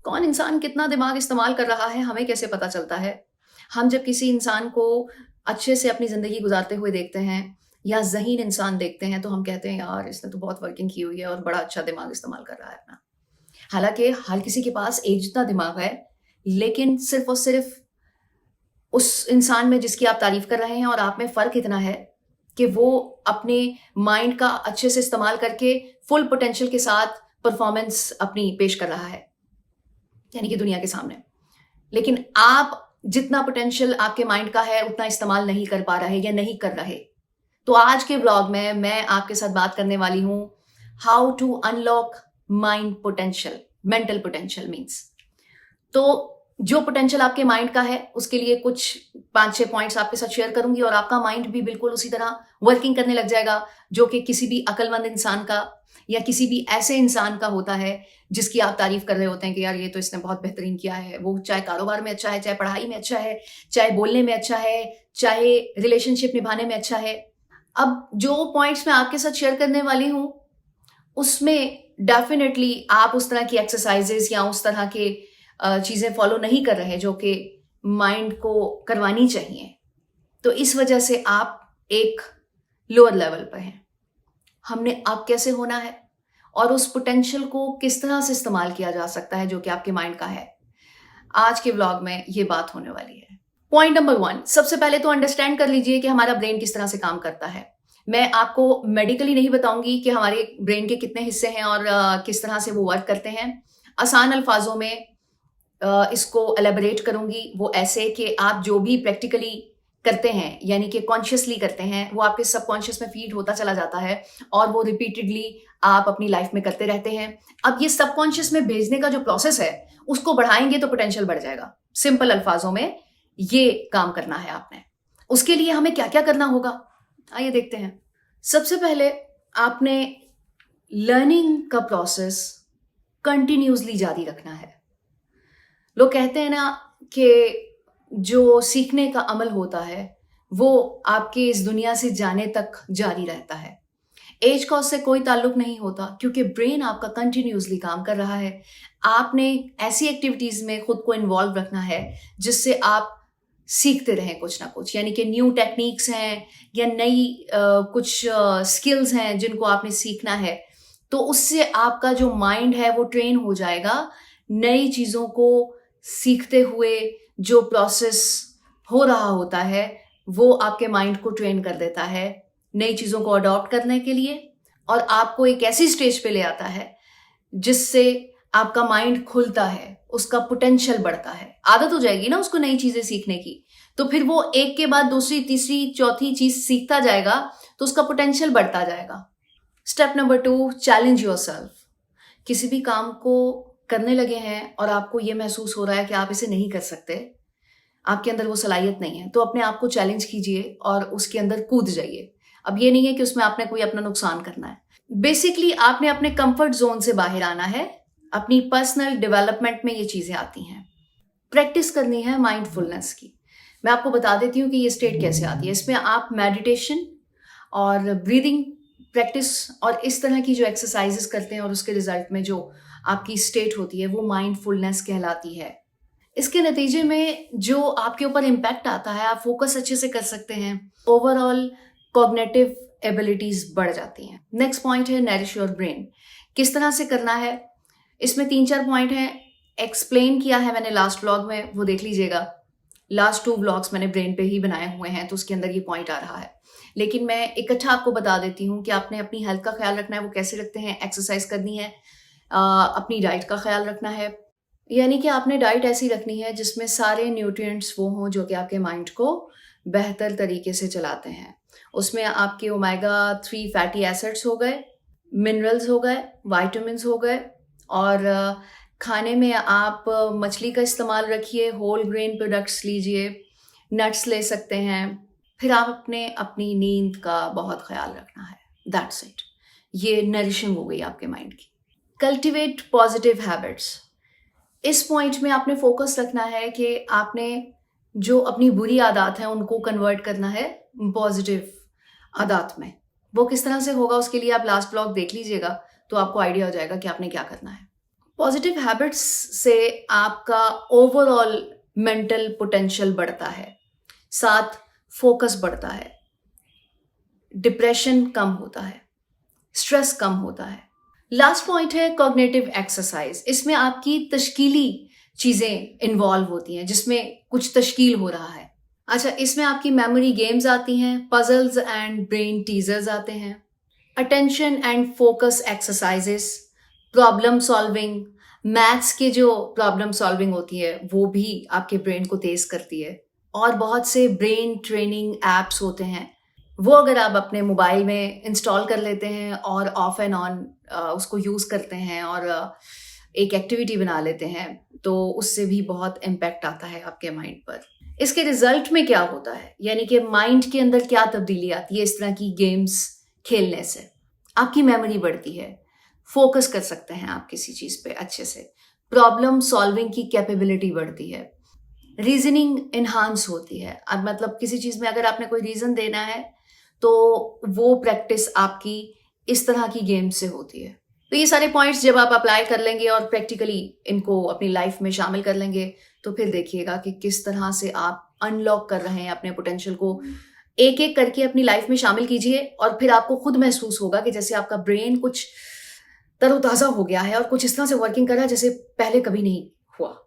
कौन इंसान कितना दिमाग इस्तेमाल कर रहा है हमें कैसे पता चलता है? हम जब किसी इंसान को अच्छे से अपनी ज़िंदगी गुज़ारते हुए देखते हैं या ज़हीन इंसान देखते हैं तो हम कहते हैं यार इसने तो बहुत वर्किंग की हुई है और बड़ा अच्छा दिमाग इस्तेमाल कर रहा है अपना। हालाँकि हर किसी के पास एक जितना दिमाग है, लेकिन सिर्फ़ और सिर्फ़ उस इंसान में जिसकी आप तारीफ़ कर रहे हैं और आप में फ़र्क इतना है कि वो अपने माइंड का अच्छे से इस्तेमाल करके फुल पोटेंशियल के साथ परफ़ॉर्मेंस अपनी पेश कर रहा है, यानी कि दुनिया के सामने। लेकिन आप जितना पोटेंशियल आपके माइंड का है उतना इस्तेमाल नहीं कर पा रहे या नहीं कर रहे। तो आज के व्लॉग में मैं आपके साथ बात करने वाली हूँ how to unlock mind potential, mental potential means. तो जो पोटेंशियल आपके माइंड का है उसके लिए कुछ 5-6 पॉइंट्स आपके साथ शेयर करूंगी और आपका माइंड भी बिल्कुल उसी तरह वर्किंग करने लग जाएगा जो कि किसी भी अक्लमंद इंसान का या किसी भी ऐसे इंसान का होता है जिसकी आप तारीफ कर रहे होते हैं कि यार ये तो इसने बहुत बेहतरीन किया है। वो चाहे कारोबार में अच्छा है, चाहे पढ़ाई में अच्छा है, चाहे बोलने में अच्छा है, चाहे रिलेशनशिप निभाने में अच्छा है। अब जो पॉइंट्स मैं आपके साथ शेयर करने वाली हूँ उसमें डेफिनेटली आप उस तरह की एक्सरसाइजेस या उस तरह के चीज़ें फॉलो नहीं कर रहे जो कि माइंड को करवानी चाहिए। तो इस वजह से आप एक लोअर लेवल पर हैं। हमने अब कैसे होना है और उस पोटेंशियल को किस तरह से इस्तेमाल किया जा सकता है जो कि आपके माइंड का है, आज के व्लॉग में ये बात होने वाली है। पॉइंट नंबर 1, सबसे पहले तो अंडरस्टैंड कर लीजिए कि हमारा ब्रेन किस तरह से काम करता है। मैं आपको मेडिकली नहीं बताऊंगी कि हमारे ब्रेन के कितने हिस्से हैं और किस तरह से वो वर्क करते हैं। आसान अल्फाजों में इसको एलेबोरेट करूंगी वो ऐसे कि आप जो भी प्रैक्टिकली करते हैं यानी कि कॉन्शियसली करते हैं वो आपके सबकॉन्शियस में फीड होता चला जाता है और वो रिपीटेडली आप अपनी लाइफ में करते रहते हैं। अब ये सबकॉन्शियस में भेजने का जो प्रोसेस है उसको बढ़ाएंगे तो पोटेंशियल बढ़ जाएगा। सिंपल अल्फाजों में ये काम करना है आपने। उसके लिए हमें क्या क्या करना होगा आइए देखते हैं। सबसे पहले आपने लर्निंग का प्रोसेस कंटिन्यूसली जारी रखना है। लोग कहते हैं ना कि जो सीखने का अमल होता है वो आपके इस दुनिया से जाने तक जारी रहता है। एज का उससे कोई ताल्लुक नहीं होता क्योंकि ब्रेन आपका कंटिन्यूसली काम कर रहा है। आपने ऐसी एक्टिविटीज में खुद को इन्वॉल्व रखना है जिससे आप सीखते रहें कुछ ना कुछ, यानी कि न्यू टेक्निक्स हैं या नई कुछ स्किल्स हैं जिनको आपने सीखना है। तो उससे आपका जो माइंड है वो ट्रेन हो जाएगा। नई चीज़ों को सीखते हुए जो प्रोसेस हो रहा होता है वो आपके माइंड को ट्रेन कर देता है नई चीज़ों को अडॉप्ट करने के लिए और आपको एक ऐसी स्टेज पे ले आता है जिससे आपका माइंड खुलता है, उसका पोटेंशियल बढ़ता है। आदत हो जाएगी ना उसको नई चीज़ें सीखने की, तो फिर वो एक के बाद दूसरी, तीसरी, चौथी चीज़ सीखता जाएगा तो उसका पोटेंशियल बढ़ता जाएगा। Step number 2, challenge yourself. किसी भी काम को करने लगे हैं और आपको ये महसूस हो रहा है कि आप इसे नहीं कर सकते, आपके अंदर वो सलाहियत नहीं है, तो अपने आप को चैलेंज कीजिए और उसके अंदर कूद जाइए। अब ये नहीं है कि उसमें आपने कोई अपना नुकसान करना है। बेसिकली आपने अपने कंफर्ट जोन से बाहर आना है। अपनी पर्सनल डेवलपमेंट में ये चीज़ें आती हैं। प्रैक्टिस करनी है माइंडफुलनेस की। मैं आपको बता देती हूँ कि ये स्टेट कैसे आती है। इसमें आप मेडिटेशन और ब्रीदिंग प्रैक्टिस और इस तरह की जो एक्सरसाइजेस करते हैं और उसके रिजल्ट में जो आपकी स्टेट होती है वो माइंडफुलनेस कहलाती है। इसके नतीजे में जो आपके ऊपर इम्पैक्ट आता है, आप फोकस अच्छे से कर सकते हैं, ओवरऑल कॉग्निटिव एबिलिटीज बढ़ जाती हैं। नेक्स्ट पॉइंट है नरिश योर ब्रेन। किस तरह से करना है, इसमें 3-4 पॉइंट हैं। एक्सप्लेन किया है मैंने लास्ट व्लॉग में, वो देख लीजिएगा। लास्ट 2 व्लॉग्स मैंने ब्रेन पे ही बनाए हुए हैं तो उसके अंदर ये पॉइंट आ रहा है, लेकिन मैं इकट्ठा आपको बता देती हूँ कि आपने अपनी हेल्थ का ख्याल रखना है। वो कैसे रखते हैं, एक्सरसाइज करनी है, अपनी डाइट का ख्याल रखना है, यानी कि आपने डाइट ऐसी रखनी है जिसमें सारे न्यूट्रिएंट्स वो हों जो कि आपके माइंड को बेहतर तरीके से चलाते हैं। उसमें आपके ओमेगा 3 फैटी एसिड्स हो गए, मिनरल्स हो गए, विटामिन्स हो गए और खाने में आप मछली का इस्तेमाल रखिए, होल ग्रेन प्रोडक्ट्स लीजिए, नट्स ले सकते हैं। फिर आप अपनी नींद का बहुत ख्याल रखना है। That's it. ये नरिशिंग हो गई आपके माइंड की। Cultivate positive habits. इस पॉइंट में आपने फोकस रखना है कि आपने जो अपनी बुरी आदत है उनको कन्वर्ट करना है पॉजिटिव आदत में। वो किस तरह से होगा उसके लिए आप लास्ट ब्लॉग देख लीजिएगा तो आपको आइडिया हो जाएगा कि आपने क्या करना है। पॉजिटिव हैबिट्स से आपका ओवरऑल मेंटल पोटेंशियल बढ़ता है, साथ फोकस बढ़ता है, डिप्रेशन कम होता है, स्ट्रेस कम होता है। लास्ट पॉइंट है कॉग्निटिव एक्सरसाइज। इसमें आपकी तश्कीली चीजें इन्वॉल्व होती हैं, जिसमें कुछ तश्कील हो रहा है। अच्छा, इसमें आपकी मेमोरी गेम्स आती हैं, पजल्स एंड ब्रेन टीजर्स आते हैं, attention and focus exercises, problem solving, maths के जो प्रॉब्लम सॉल्विंग होती है वो भी आपके ब्रेन को तेज करती है। और बहुत से ब्रेन ट्रेनिंग एप्स होते हैं, वो अगर आप अपने मोबाइल में इंस्टॉल कर लेते हैं और ऑफ एंड ऑन उसको यूज़ करते हैं और एक एक्टिविटी बना लेते हैं, तो उससे भी बहुत इम्पैक्ट आता है आपके माइंड पर। इसके रिजल्ट में क्या होता है, यानी कि माइंड के अंदर क्या तब्दीली आती है इस तरह की गेम्स खेलने से? आपकी मेमोरी बढ़ती है, फोकस कर सकते हैं आप किसी चीज़ पे अच्छे से, प्रॉब्लम सॉल्विंग की कैपेबिलिटी बढ़ती है, रीजनिंग इन्हांस होती है। अब मतलब किसी चीज़ में अगर आपने कोई रीज़न देना है तो वो प्रैक्टिस आपकी इस तरह की गेम से होती है। तो ये सारे पॉइंट्स जब आप अप्लाई कर लेंगे और प्रैक्टिकली इनको अपनी लाइफ में शामिल कर लेंगे, तो फिर देखिएगा कि किस तरह से आप अनलॉक कर रहे हैं अपने पोटेंशियल को। एक एक करके अपनी लाइफ में शामिल कीजिए और फिर आपको खुद महसूस होगा कि जैसे आपका ब्रेन कुछ तरोताज़ा हो गया है और कुछ इस तरह से वर्किंग कर रहा है जैसे पहले कभी नहीं हुआ।